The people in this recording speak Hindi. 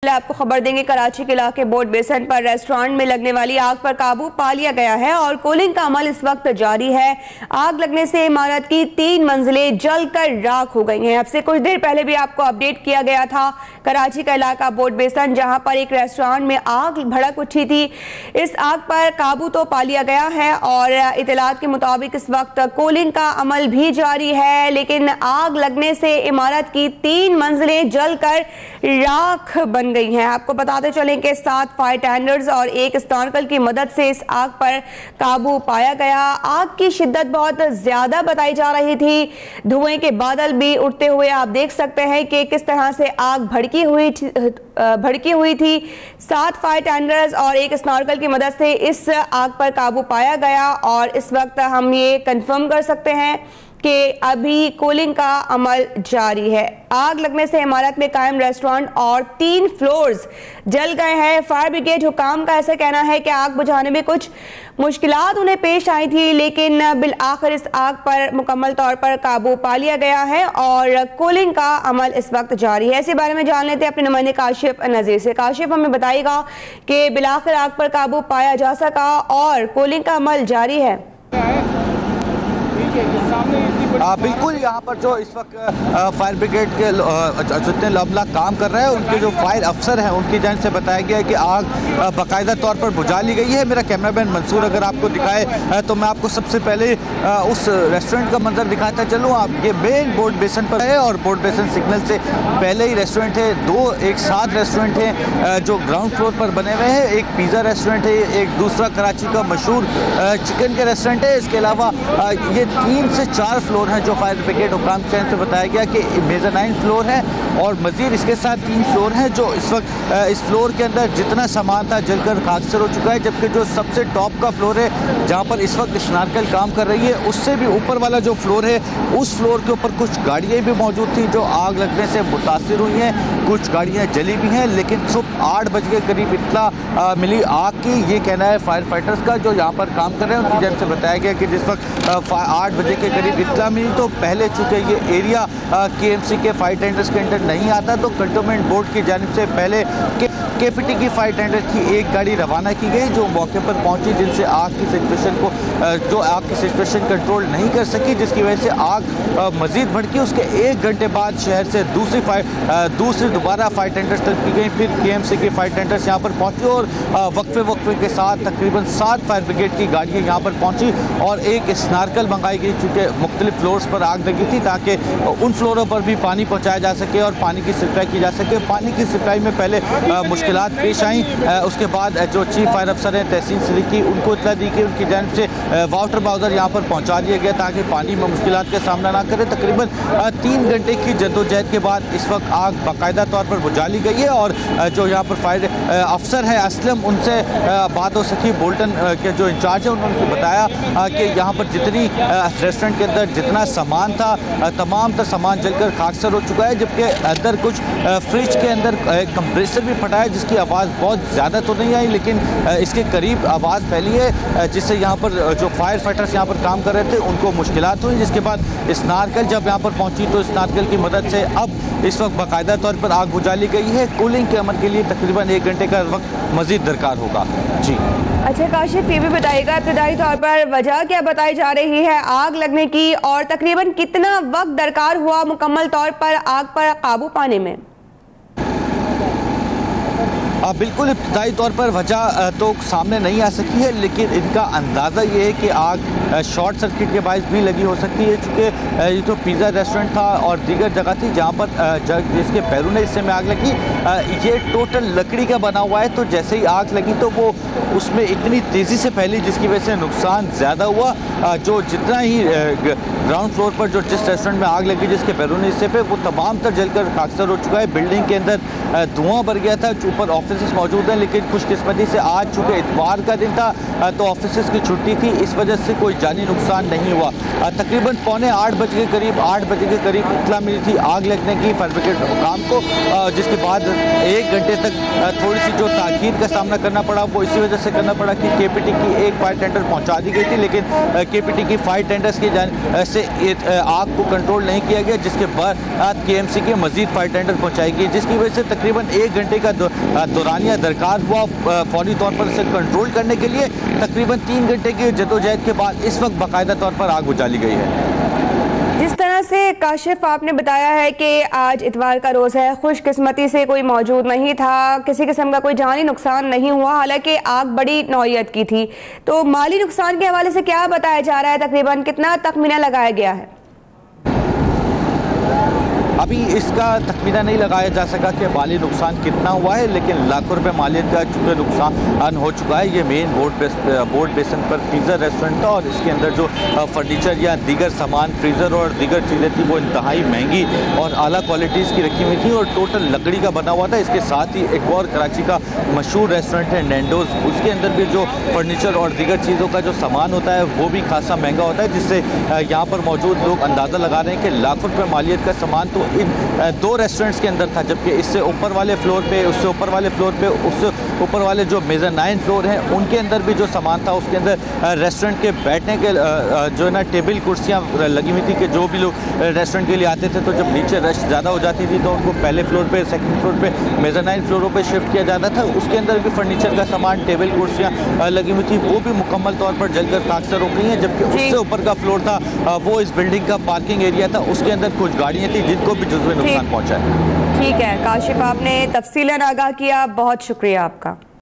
आपको खबर देंगे, कराची के इलाके बोट बेसन पर रेस्टोरेंट में लगने वाली आग पर काबू पा लिया गया है और कूलिंग का अमल इस वक्त जारी है। आग लगने से इमारत की 3 मंजिलें जलकर राख हो गई हैं। अब से कुछ देर पहले भी आपको अपडेट किया गया था कराची का इलाका बोट बेसन, जहां पर एक रेस्टोरेंट में आग भड़क उठी थी। इस आग पर काबू तो पा लिया गया है और इतलात के मुताबिक इस वक्त कूलिंग का अमल भी जारी है, लेकिन आग लगने से इमारत की 3 मंजिलें जलकर राख बन गई हैं। आपको बताते चलें कि 7 फायर टेंडर्स और 1 स्नॉर्कल की मदद से इस आग पर काबू पाया गया। आग की शिद्दत बहुत ज्यादा बताई जा रही थी, धुएं के बादल भी उठते हुए आप देख सकते हैं कि किस तरह से आग भड़की हुई थी। 7 फायर टेंडर्स और 1 स्नॉर्कल की मदद से इस आग पर काबू पाया गया और इस वक्त हम ये कंफर्म कर सकते हैं कि अभी कूलिंग का अमल जारी है। आग लगने से इमारत में कायम रेस्टोरेंट और 3 फ्लोर्स जल गए हैं। फायर ब्रिगेड हुकाम का ऐसा कहना है कि आग बुझाने में कुछ मुश्किलात उन्हें पेश आई थी, लेकिन बिलआखिर इस आग पर मुकम्मल तौर पर काबू पा लिया गया है और कूलिंग का अमल इस वक्त जारी है। इसी बारे में जान लेते हैं अपने नुमाइंदे काशिफ नज़ीर से। काशिफ, हमें बताएगा कि बिलआखिर आग पर काबू पाया जा सका और कूलिंग का अमल जारी है। बिल्कुल, यहाँ पर जो इस वक्त फायर ब्रिगेड के जितने अमला काम कर रहे हैं, उनके जो फायर अफसर हैं, उनकी जानिब से बताया गया है कि आग बाकायदा तौर पर बुझा ली गई है। मेरा कैमरामैन मंसूर अगर आपको दिखाए तो मैं आपको सबसे पहले उस रेस्टोरेंट का मंजर दिखाता चलूँ। आप ये मेन बोट बेसन पर है और बोट बेसन सिग्नल से पहले ही रेस्टोरेंट है। 2 एक साथ रेस्टोरेंट हैं जो ग्राउंड फ्लोर पर बने हुए हैं। एक पिज़्ज़ा रेस्टोरेंट है, एक दूसरा कराची का मशहूर चिकन का रेस्टोरेंट है। इसके अलावा ये 3 से 4 फ्लोर हैं जो फायर ब्रिगेड हुकाम चैन से बताया गया कि मेज़ानाइन फ्लोर है और मज़ीद इसके साथ 3 फ्लोर हैं जो इस वक्त इस फ्लोर के अंदर जितना सामान था जलकर खाकसर हो चुका है। जबकि जो सबसे टॉप का फ्लोर है जहां पर इस वक्त स्नार्कल काम कर रही है, उससे भी ऊपर वाला जो फ्लोर है, उस फ्लोर के ऊपर कुछ गाड़ियाँ भी मौजूद थी जो आग लगने से मुतासिर हुई हैं। कुछ गाड़ियाँ जली भी हैं, लेकिन सुबह 8 बजे के करीब इत्तला मिली आग की। ये कहना है फायर फाइटर्स का जो यहाँ पर काम कर रहे हैं, उनकी जानिब से बताया गया कि जिस वक्त 8 बजे के करीब इत्तला मिली तो पहले चूँकि ये एरिया KMC के फायर टेंडर्स के अंडर नहीं आता, तो कंटोनमेंट बोर्ड की जानिब से पहले KPT की फायर टेंडर की एक गाड़ी रवाना की गई जो मौके पर पहुंची, जिनसे आग की सिचुएशन कंट्रोल नहीं कर सकी, जिसकी वजह से आग मजीद भड़की। उसके 1 घंटे बाद शहर से दूसरी दोबारा फायर टेंडर्स तलब की गई। फिर KMC की फायर टेंडर्स यहाँ पर पहुंची और वक्फे के साथ तकरीबन 7 फायर ब्रिगेड की गाड़ियाँ यहाँ पर पहुँची और एक स्नार्कल मंगाई गई, चूँकि मुख्तलिफ फ्लोर्स पर आग लगी थी ताकि उन फ्लोरों पर भी पानी पहुँचाया जा सके और पानी की सप्लाई की जा सके। पानी की सप्लाई में पहले मुश्किलात पेश आई, उसके बाद जो चीफ फायर अफसर हैं तहसीन सिद्दीकी, उनको इत्तला दी कि उनकी जानिब से वाटर बाउजर यहाँ पर पहुँचा दिया गया ताकि पानी में मुश्किलात का सामना ना करे। तकरीबन 3 घंटे की जद्दोजहद के बाद इस वक्त आग बाकायदा तौर पर बुझा ली गई है और जो यहाँ पर फायर अफसर है असलम, उनसे बात हो सकी। बोल्टन के जो इंचार्ज है उन्होंने बताया कि यहाँ पर जितनी रेस्टोरेंट के अंदर जितना सामान था तमाम तर सामान जलकर खाकसर हो चुका है। जबकि अंदर कुछ फ्रिज के अंदर कंप्रेसर भी फटा है जिसकी आवाज़ बहुत ज़्यादा तो नहीं आई, लेकिन इसके करीब आवाज़ फैली है, जिससे यहाँ पर जो फायर फाइटर्स यहाँ पर काम कर रहे थे उनको मुश्किलात हुई। जिसके बाद स्नार्कल जब यहाँ पर पहुँची तो स्नार्कल की मदद से अब इस वक्त बाकायदा तौर पर आग बुझा ली गई है। कूलिंग के अमल के लिए तकरीबन 1 घंटे का वक्त मज़ीद दरकार होगा। जी अच्छा काशिफ, ये भी बताइएगा इब्तदाई तौर पर वजह क्या बताई जा रही है आग लगने की और तकरीबन कितना वक्त दरकार हुआ मुकम्मल तौर पर आग पर काबू पाने में? बिल्कुल, इब्तदाई तौर पर वजह तो सामने नहीं आ सकी है, लेकिन इनका अंदाज़ा ये है कि आग शॉर्ट सर्किट के बायस भी लगी हो सकती है, चूँकि ये तो पिज़्ज़ा रेस्टोरेंट था और दीगर जगह थी जहाँ पर जिसके बैरूनी हिस्से में आग लगी। ये टोटल लकड़ी का बना हुआ है, तो जैसे ही आग लगी तो वो उसमें इतनी तेज़ी से फैली जिसकी वजह से नुकसान ज़्यादा हुआ। जो जितना ही ग्राउंड फ्लोर पर जो जिस रेस्टोरेंट में आग लगी जिसके बैरूनी हिस्से पे, वो तमाम तर जलकर खाकसर हो चुका है। बिल्डिंग के अंदर धुआं भर गया था, ऊपर ऑफिस ऑफिस मौजूद हैं, लेकिन खुशकिस्मती से आज चूँकि इतवार का दिन था तो ऑफिस की छुट्टी थी, इस वजह से कोई जानी नुकसान नहीं हुआ। तकरीबन पौने 8 बजे के करीब इत्तला मिली थी आग लगने की फायर ब्रिगेड हुकाम को, जिसके बाद 1 घंटे तक थोड़ी सी जो ताखीर का सामना करना पड़ा वो इसी वजह से करना पड़ा कि केपीटी की एक फायर टेंडर पहुंचा दी गई थी, लेकिन केपीटी की फायर टेंडर्स की से आग को कंट्रोल नहीं किया गया, जिसके बाद केएमसी के मजीद फायर टेंडर पहुंचाई गई, जिसकी वजह से तकरीबन 1 घंटे का दौरानिया दरकार हुआ फौरी तौर पर इसे कंट्रोल करने के लिए। तकरीबन 3 घंटे की जदोजहद के बाद इस वक्त बाकायदा तौर पर आग बुझाली गई है। जिस तरह से काशिफ आपने बताया है कि आज इतवार का रोज़ है, खुशकिस्मती से कोई मौजूद नहीं था, किसी किस्म का कोई जानी नुकसान नहीं हुआ, हालांकि आग बड़ी नौयत की थी। तो माली नुकसान के हवाले से क्या बताया जा रहा है, तकरीबन कितना तखमीना लगाया गया है? अभी इसका तखमीना नहीं लगाया जा सका कि माली नुकसान कितना हुआ है, लेकिन लाखों रुपए मालियत का चूँकि नुकसान हो चुका है। ये मेन बोर्ड बेसन पर फ्रीज़र रेस्टोरेंट था और इसके अंदर जो फर्नीचर या दीगर सामान, फ्रीज़र और दीगर चीज़ें थी वो इंतहाई महंगी और आला क्वालिटीज़ की रखी हुई थी और टोटल लकड़ी का बना हुआ था। इसके साथ ही एक और कराची का मशहूर रेस्टोरेंट है नैंडोज़, उसके अंदर भी जो फर्नीचर और दीगर चीज़ों का जो सामान होता है वो भी खासा महंगा होता है, जिससे यहाँ पर मौजूद लोग अंदाज़ा लगा रहे हैं कि लाखों रुपये मालियत का सामान तो इन 2 रेस्टोरेंट्स के अंदर था, जबकि इससे ऊपर वाले फ्लोर पे, उससे ऊपर वाले फ्लोर पे, उससे ऊपर वाले जो मेज़र-9 फ्लोर हैं उनके अंदर भी जो सामान था उसके अंदर रेस्टोरेंट के बैठने के जो है ना टेबल कुर्सियाँ लगी हुई थी कि जो भी लोग रेस्टोरेंट के लिए आते थे तो जब नीचे रश ज़्यादा हो जाती थी तो उनको पहले फ्लोर पे, सेकंड फ्लोर पे, मेज़र-9 फ्लोरों पे शिफ्ट किया जाता था। उसके अंदर भी फर्नीचर का सामान, टेबल कुर्सियाँ लगी हुई थी, वो भी मुकम्मल तौर पर जलकर खाकसर हो गई हैं, जबकि उससे ऊपर का फ्लोर था वो इस बिल्डिंग का पार्किंग एरिया था, उसके अंदर कुछ गाड़ियाँ थी जिनको भी जुज़्वी नुकसान पहुंचा है। ठीक है काशिफ, आपने तफसीलन आगाह किया, बहुत शुक्रिया आपका।